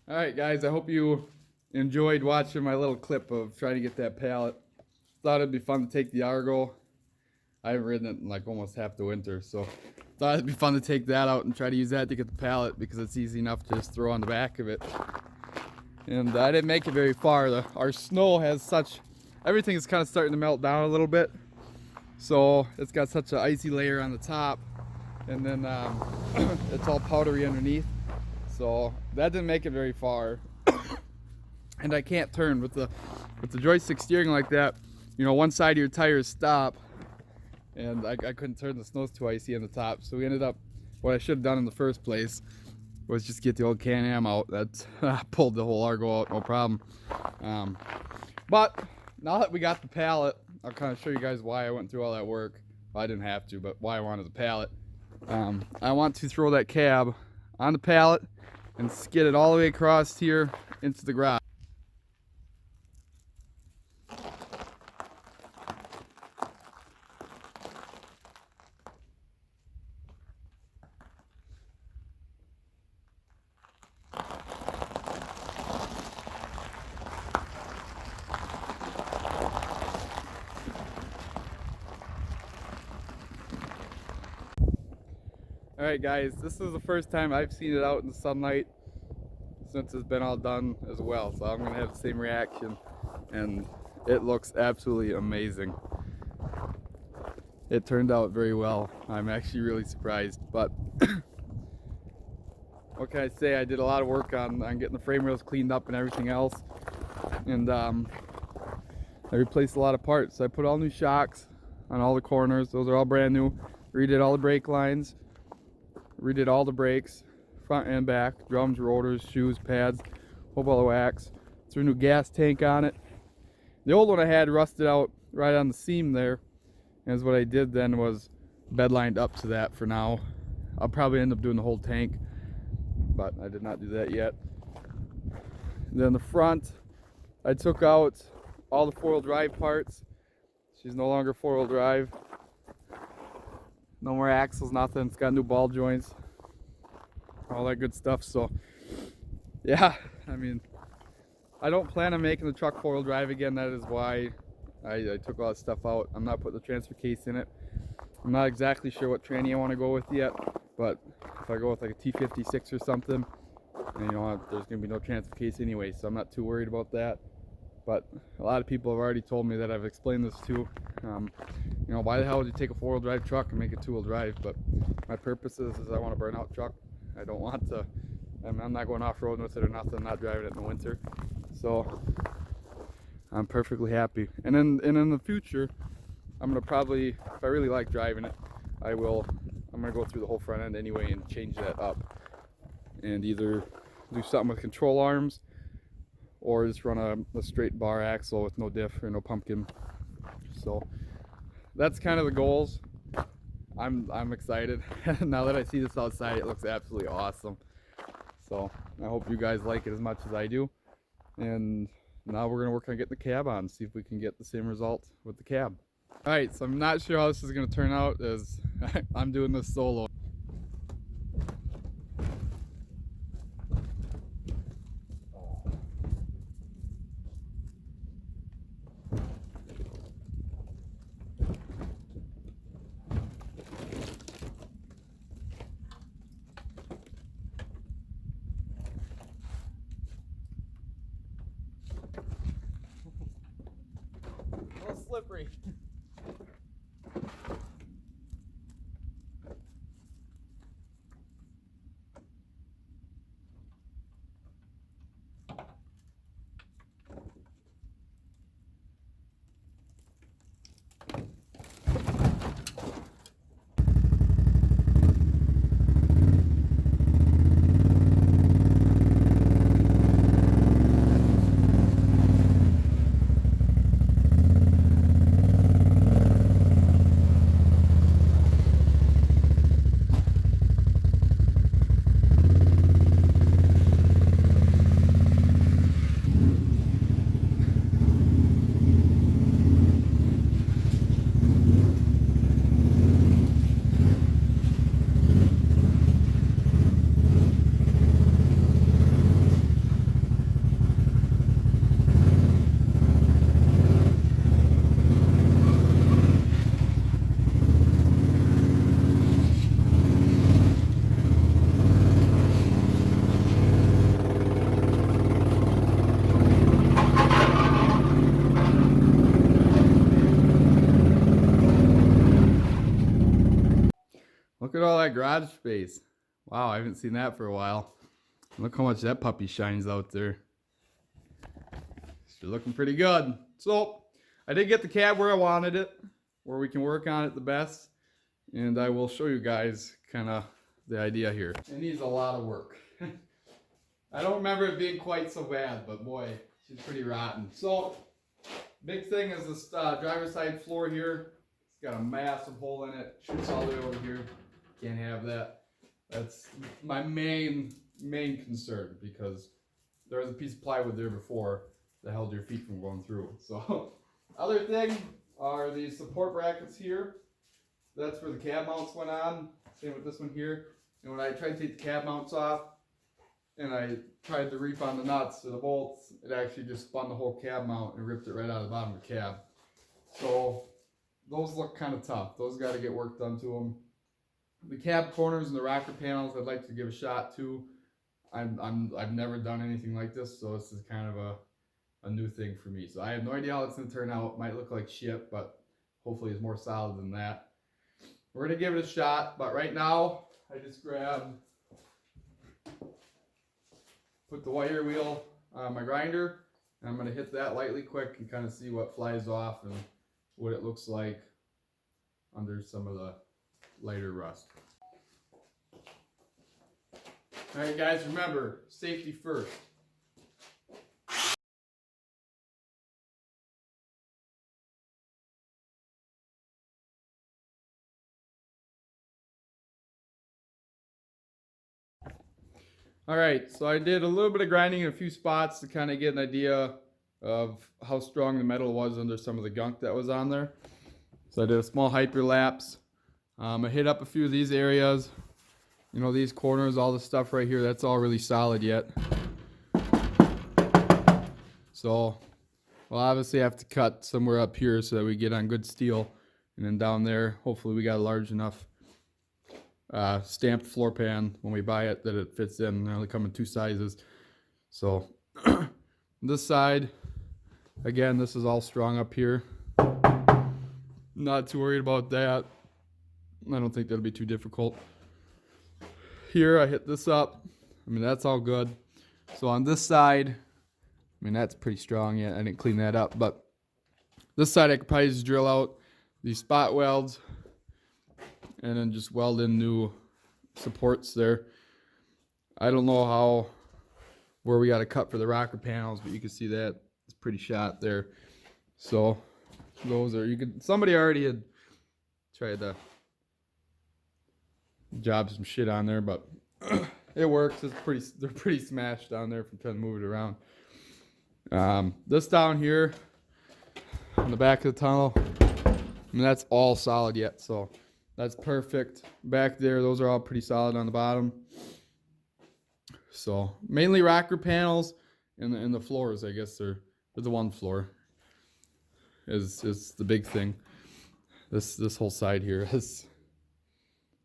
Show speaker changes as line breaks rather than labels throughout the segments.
Alright guys, I hope you enjoyed watching my little clip of trying to get that pallet. Thought it'd be fun to take the Argo. I haven't ridden it in like almost half the winter, so thought it'd be fun to take that out and try to use that to get the pallet because it's easy enough to just throw on the back of it. And I didn't make it very far. Our snow has such, everything is kind of starting to melt down a little bit. So it's got such an icy layer on the top, and then it's all powdery underneath. So that didn't make it very far. And I can't turn with the joystick steering like that. You know, one side of your tires stop, and I couldn't turn. The snow's too icy on the top. So we ended up, what I should have done in the first place was just get the old Can-Am out. That pulled the whole Argo out, no problem. But now that we got the pallet, I'll kind of show you guys why I went through all that work. Well, I didn't have to, but why I wanted the pallet. I want to throw that cab on the pallet and skid it all the way across here into the garage. Alright guys, this is the first time I've seen it out in the sunlight since it's been all done as well, so I'm going to have the same reaction, and it looks absolutely amazing. It turned out very well. I'm actually really surprised, but what can I say? I did a lot of work on getting the frame rails cleaned up and everything else, and I replaced a lot of parts. I put all new shocks on all the corners. Those are all brand new. Redid all the brake lines. Redid all the brakes, front and back, drums, rotors, shoes, pads, whole ball of wax. Threw a new gas tank on it. The old one I had rusted out right on the seam there, and what I did then was bed lined up to that for now. I'll probably end up doing the whole tank, but I did not do that yet. Then the front, I took out all the four-wheel drive parts. She's no longer four-wheel drive. No more axles, nothing. It's got new ball joints, all that good stuff. So yeah, I mean, I don't plan on making the truck four-wheel drive again. That is why I took all that stuff out. I'm not putting the transfer case in it. I'm not exactly sure what tranny I want to go with yet, but if I go with like a T56 or something, and you know, there's gonna be no transfer case anyway, so I'm not too worried about that. But a lot of people have already told me that I've explained this too. You know, why the hell would you take a four-wheel drive truck and make it two-wheel drive? But my purpose is I want a burnout truck. I don't want to, I'm not going off-roading with it or nothing. I'm not driving it in the winter. So I'm perfectly happy. And in the future, I'm gonna probably, if I really like driving it, I'm gonna go through the whole front end anyway and change that up. And either do something with control arms, or just run a straight bar axle with no diff or no pumpkin. So that's kind of the goals. I'm excited. Now that I see this outside, it looks absolutely awesome. So I hope you guys like it as much as I do. And now we're gonna work on getting the cab on, see if we can get the same result with the cab. All right, so I'm not sure how this is gonna turn out as I'm doing this solo. slippery. Look at all that garage space. Wow, I haven't seen that for a while. Look how much that puppy shines out there. She's looking pretty good. So, I did get the cab where I wanted it, where we can work on it the best. And I will show you guys kind of the idea here. It needs a lot of work. I don't remember it being quite so bad, but boy, she's pretty rotten. So, big thing is this driver's side floor here. It's got a massive hole in it. Shoots all the way over here. Can't have that. That's my main concern, because there was a piece of plywood there before that held your feet from going through. So, other thing are these support brackets here. That's where the cab mounts went on. Same with this one here. And when I tried to take the cab mounts off and I tried to reef on the nuts or the bolts, it actually just spun the whole cab mount and ripped it right out of the bottom of the cab. So those look kind of tough. Those got to get work done to them. The cab corners and the rocker panels, I'd like to give a shot to. I've never done anything like this, so this is kind of a new thing for me. So I have no idea how it's going to turn out. It might look like shit, but hopefully it's more solid than that. We're going to give it a shot, but right now I just put the wire wheel on my grinder, and I'm going to hit that lightly quick and kind of see what flies off and what it looks like under some of the lighter rust. Alright guys, remember, safety first. Alright, so I did a little bit of grinding in a few spots to kind of get an idea of how strong the metal was under some of the gunk that was on there. So I did a small hyperlapse. I hit up a few of these areas. You know, these corners, all the stuff right here, that's all really solid yet. So we'll obviously have to cut somewhere up here so that we get on good steel. And then down there, hopefully we got a large enough stamped floor pan when we buy it that it fits in. They only come in 2 sizes. So this side, again, this is all strong up here. Not too worried about that. I don't think that'll be too difficult. Here I hit this up. I mean, that's all good. So on this side, I mean, that's pretty strong yet. I didn't clean that up, but this side I could probably just drill out these spot welds and then just weld in new supports there. I don't know where we got to cut for the rocker panels, but you can see that it's pretty shot there. So those are, somebody already had tried to job some shit on there, but it works. They're pretty smashed down there from trying to move it around. This down here on the back of the tunnel, I mean, that's all solid yet, so that's perfect. Back there, those are all pretty solid on the bottom. So mainly rocker panels and the floors, I guess they're the one floor is the big thing. This whole side here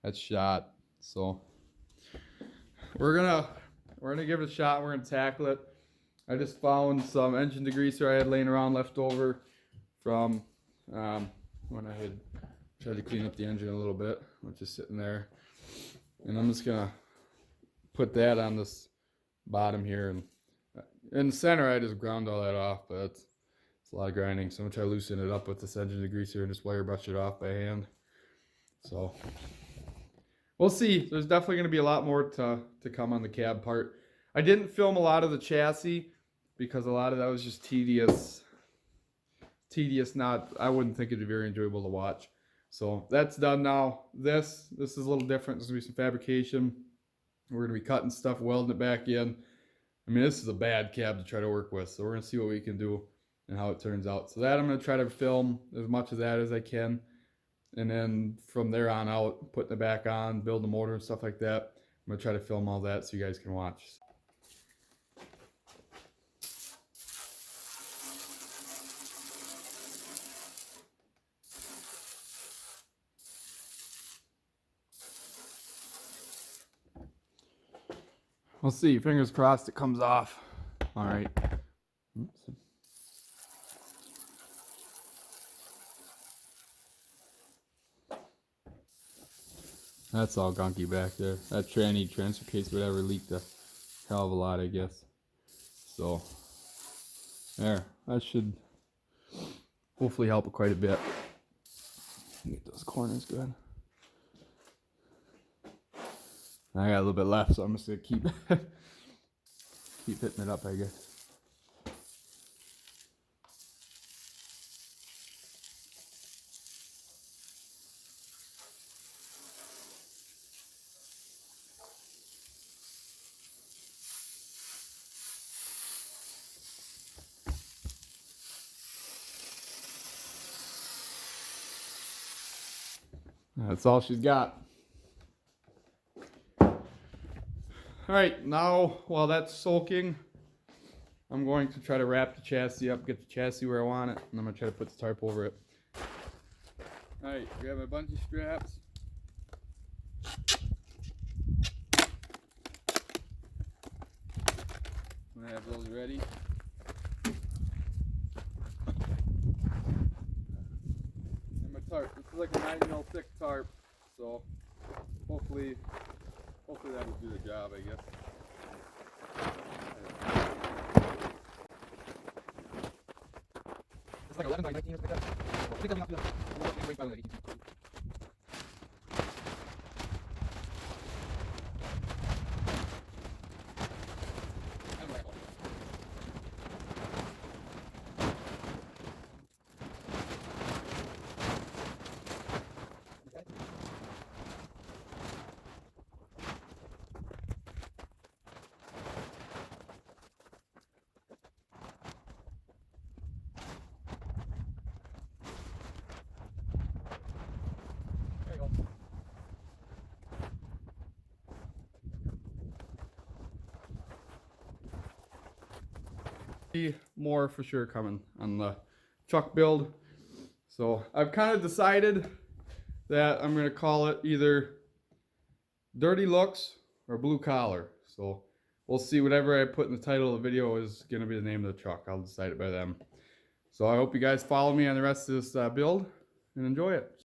that's shot. So we're gonna give it a shot. We're gonna tackle it. I just found some engine degreaser I had laying around left over from when I had tried to clean up the engine a little bit, which is sitting there. And I'm just gonna put that on this bottom here, and in the center I just ground all that off, but it's a lot of grinding, so I'm gonna try to loosen it up with this engine degreaser and just wire brush it off by hand. So we'll see. There's definitely gonna be a lot more to come on the cab part. I didn't film a lot of the chassis because a lot of that was just tedious. Not, I wouldn't think it'd be very enjoyable to watch. So that's done now. This is a little different. There's gonna be some fabrication. We're gonna be cutting stuff, welding it back in. I mean, this is a bad cab to try to work with, so we're gonna see what we can do and how it turns out. So that I'm gonna try to film as much of that as I can, and then from there on out, putting it back on, build the motor and stuff like that. I'm gonna try to film all that so you guys can watch. We'll see. Fingers crossed it comes off. All right. Oops. That's all gunky back there. That tranny transfer case, whatever, leaked a hell of a lot, I guess. So, there. That should hopefully help it quite a bit. Get those corners good. I got a little bit left, so I'm just gonna keep hitting it up, I guess. That's all she's got. Alright, now while that's soaking, I'm going to try to wrap the chassis up, get the chassis where I want it, and I'm going to try to put the tarp over it. Alright, grab my bungee straps. I'm going to have those ready. And my tarp, this is like a 9mm thick tarp, so hopefully that'll do the job, I guess. It's like 11 by 19 or something like that. I think I'll be enough to do that. More for sure coming on the truck build. So I've kind of decided that I'm going to call it either Dirty Looks or Blue Collar. So we'll see. Whatever I put in the title of the video is going to be the name of the truck. I'll decide it by them. So I hope you guys follow me on the rest of this build and enjoy it.